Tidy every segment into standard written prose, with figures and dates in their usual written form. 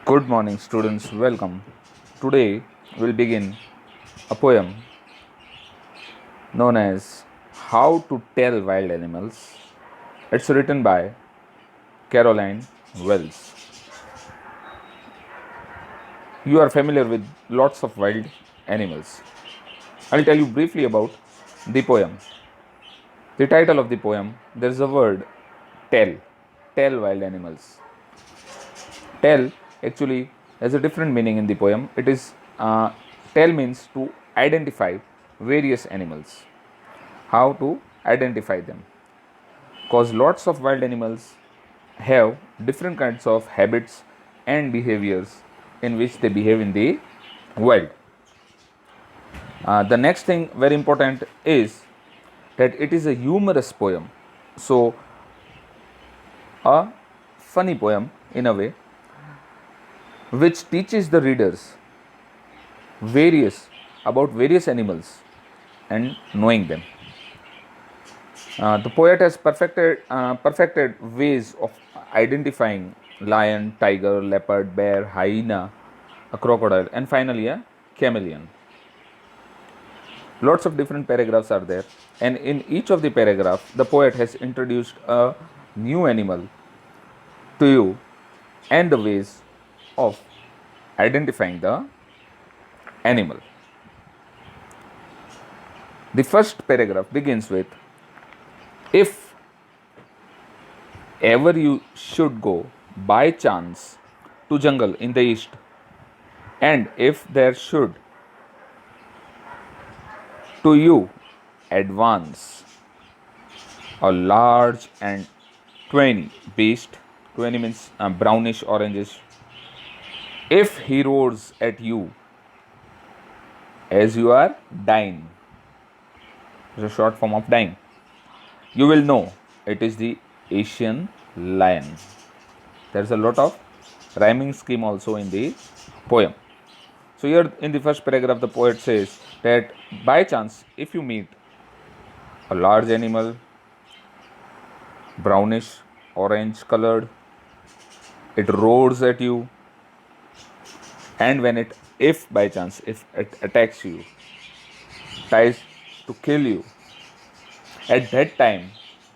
Good morning, students. Welcome. Today we'll begin a poem known as How to Tell Wild Animals. It's written by Caroline Wells. You are familiar with lots of wild animals. I'll tell you briefly about the poem. The title of the poem, there's a word tell. Tell wild animals. Tell actually has a different meaning in the poem. It is tell means to identify various animals. How to identify them? Because lots of wild animals have different kinds of habits and behaviors in which they behave in the wild. The next thing very important is that it is a humorous poem. So, a funny poem in a way which teaches the readers various about various animals and knowing them. The poet has perfected ways of identifying lion, tiger, leopard, bear, hyena, a crocodile, and finally a chameleon. Lots of different paragraphs are there, and in each of the paragraph, the poet has introduced a new animal to you and the ways of identifying the animal. The first paragraph begins with, if ever you should go by chance to jungle in the east, and if there should to you advance a large and tawny beast, tawny means brownish orangish, if he roars at you as you are dying, it's a short form of dying, you will know it is the Asian lion. There's a lot of rhyming scheme also in the poem. So here in the first paragraph, the poet says that by chance, if you meet a large animal, brownish, orange colored, it roars at you, and if by chance, if it attacks you, tries to kill you, at that time,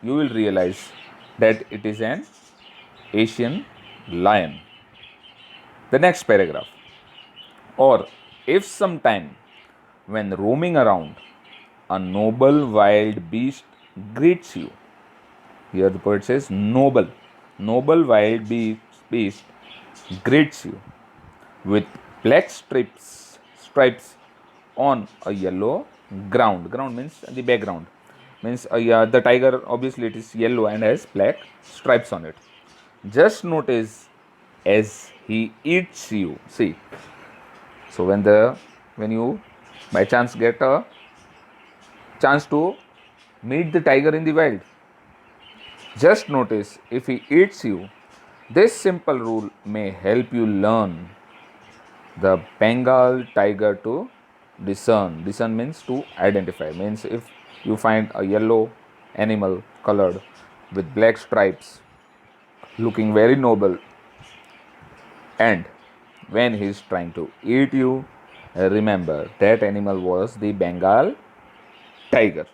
you will realize that it is an Asian lion. The next paragraph, or if sometime when roaming around, a noble wild beast greets you. Here the poet says noble wild beast greets you with black stripes on a yellow ground. Ground means the background. Means the tiger, obviously it is yellow and has black stripes on it. Just notice as he eats you. See, so when you by chance get a chance to meet the tiger in the wild, just notice if he eats you. This simple rule may help you learn the Bengal tiger to discern. Discern means to identify. Means if you find a yellow animal colored with black stripes, looking very noble, and when he is trying to eat you, remember that animal was the Bengal tiger.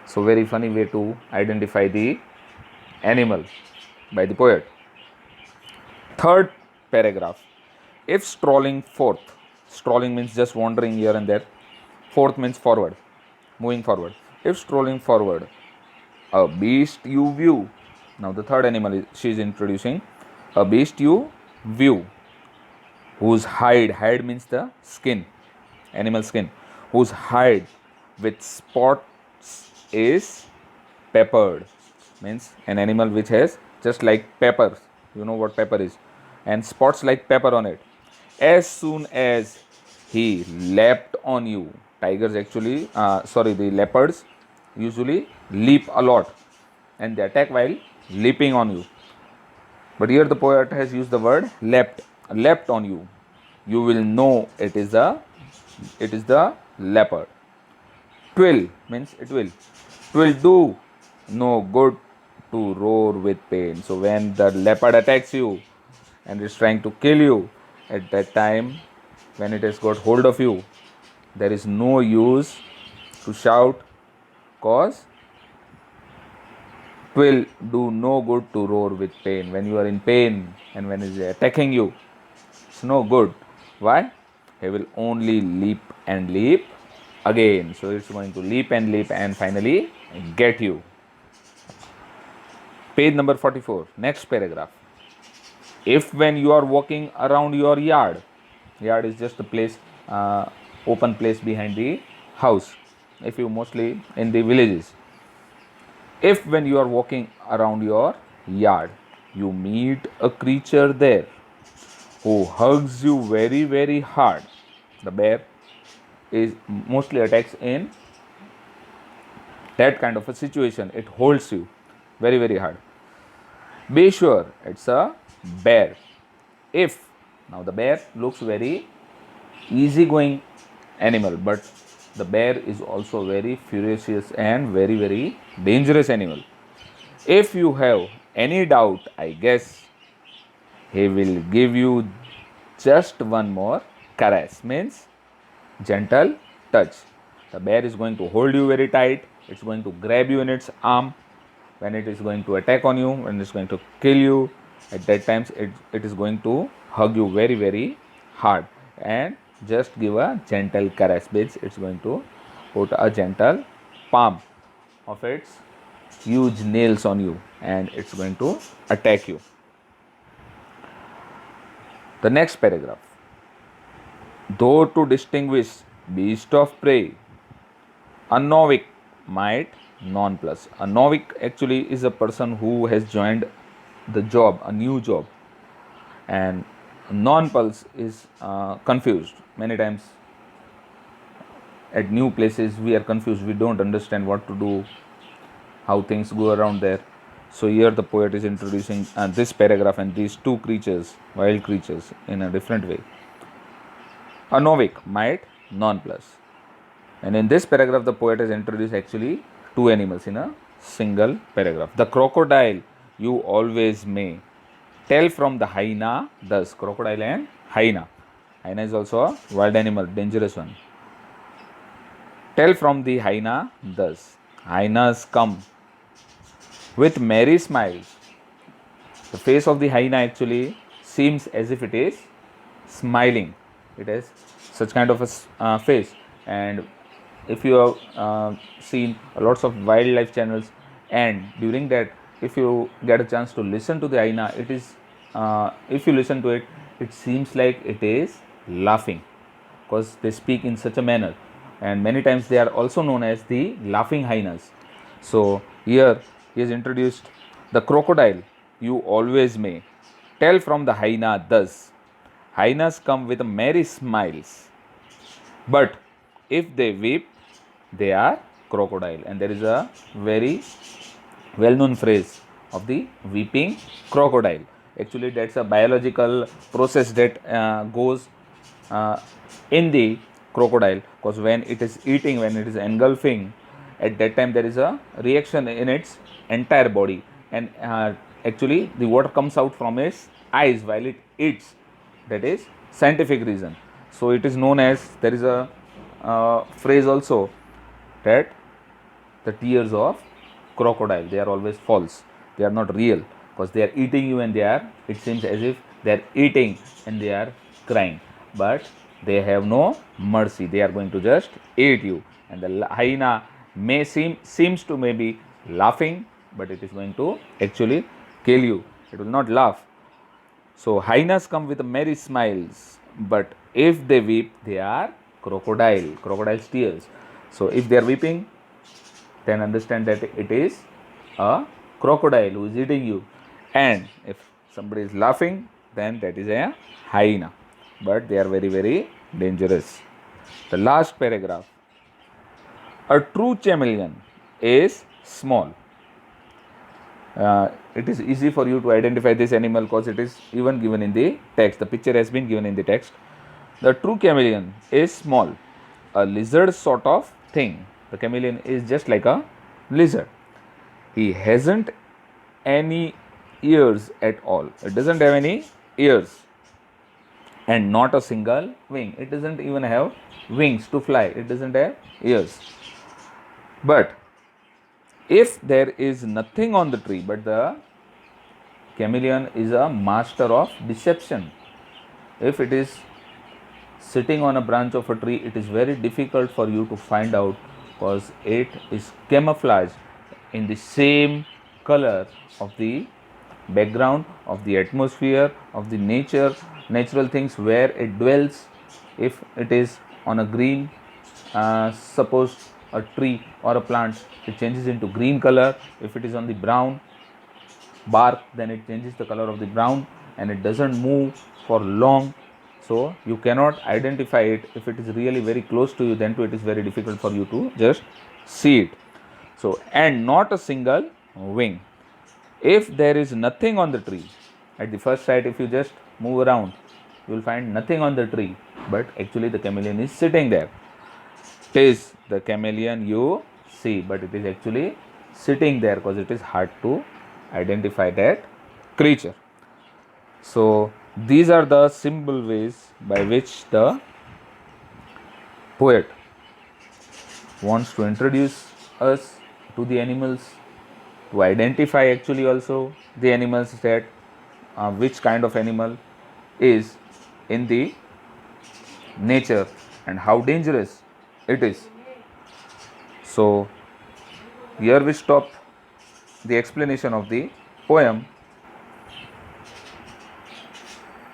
So very funny way to identify the animal by the poet. Third paragraph, if strolling forth, strolling means just wandering here and there, forth means forward, moving forward. If strolling forward, a beast you view. Now the third animal she is introducing, a beast you view, whose hide means the skin, animal skin, whose hide with spots is peppered, means an animal which has just like peppers, you know what pepper is, and spots like pepper on it. As soon as he leapt on you, tigers actually, the leopards usually leap a lot and they attack while leaping on you. But here the poet has used the word leapt on you. You will know it is the leopard. Twill means it will. Twill do no good to roar with pain. So when the leopard attacks you, and it's trying to kill you, at that time, when it has got hold of you, there is no use to shout, cause it will do no good to roar with pain. When you are in pain and when it is attacking you, it's no good. Why? He will only leap and leap again. So it's going to leap and finally get you. Page number 44, next paragraph. If when you are walking around your yard is just a place, open place behind the house, if you mostly in the villages, if when you are walking around your yard you meet a creature there who hugs you very very hard, the bear is mostly attacks in that kind of a situation. It holds you very very hard. Be sure it's a bear. If now the bear looks very easygoing animal, but the bear is also very ferocious and very very dangerous animal. If you have any doubt, I guess he will give you just one more caress, means gentle touch. The bear is going to hold you very tight, it's going to grab you in its arm when it is going to attack on you, when it's going to kill you. At that times it is going to hug you very very hard and just give a gentle caress, means it's going to put a gentle palm of its huge nails on you and it's going to attack you. The next paragraph. Though to distinguish beast of prey, a novice might non-plus. A novice actually is a person who has joined the job, a new job, and non-pulse is confused. Many times at new places we are confused, we don't understand what to do, how things go around there. So here the poet is introducing this paragraph and these two creatures, wild creatures, in a different way. A novice might non-plus. And in this paragraph the poet has introduced actually two animals in a single paragraph. The crocodile you always may tell from the hyena thus. Crocodile and hyena. Hyena is also a wild animal, dangerous one. Tell from the hyena thus. Hyenas come with merry smiles. The face of the hyena actually seems as if it is smiling. It has such kind of a face. And if you have seen lots of wildlife channels, and during that if you get a chance to listen to the hyena, it is if you listen to it, it seems like it is laughing, because they speak in such a manner, and many times they are also known as the laughing hyenas. So here he has introduced the crocodile you always may tell from the hyena thus. Hyenas come with merry smiles, but if they weep, they are crocodile. And there is a very well known phrase of the weeping crocodile. Actually that's a biological process that goes in the crocodile, because when it is eating, when it is engulfing, at that time there is a reaction in its entire body, and actually the water comes out from its eyes while it eats. That is scientific reason. So it is known as, there is a phrase also, that the tears of crocodile, they are always false, they are not real, because they are eating you and they are, it seems as if they are eating and they are crying, but they have no mercy, they are going to just eat you. And the hyena seems to maybe laughing, but it is going to actually kill you, it will not laugh. So hyenas come with merry smiles, but if they weep, they are crocodile's tears. So if they are weeping, then understand that it is a crocodile who is eating you, and if somebody is laughing, then that is a hyena, but they are very very dangerous. The last paragraph. A true chameleon is small. It is easy for you to identify this animal because it is even given in the text. The picture has been given in the text. The true chameleon is small, a lizard sort of thing. The chameleon is just like a lizard. He hasn't any ears at all. It doesn't have any ears and not a single wing. It doesn't even have wings to fly, it doesn't have ears. But if there is nothing on the tree, but the chameleon is a master of deception. If it is sitting on a branch of a tree, it is very difficult for you to find out because it is camouflaged in the same color of the background of the atmosphere of the natural things where it dwells. If it is on a green, suppose a tree or a plant, it changes into green color. If it is on the brown bark, then it changes the color of the brown and it doesn't move for long, so you cannot identify it. If it is really very close to you, then too it is very difficult for you to just see it. So, and not a single wing. If there is nothing on the tree, at the first sight, if you just move around, you will find nothing on the tree, but actually the chameleon is sitting there. It is the chameleon you see, but it is actually sitting there because it is hard to identify that creature. So, these are the simple ways by which the poet wants to introduce us to the animals, to identify actually also the animals, that which kind of animal is in the nature and how dangerous it is. So, here we stop the explanation of the poem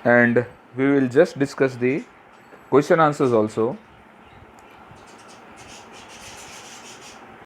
and we will just discuss the question answers also.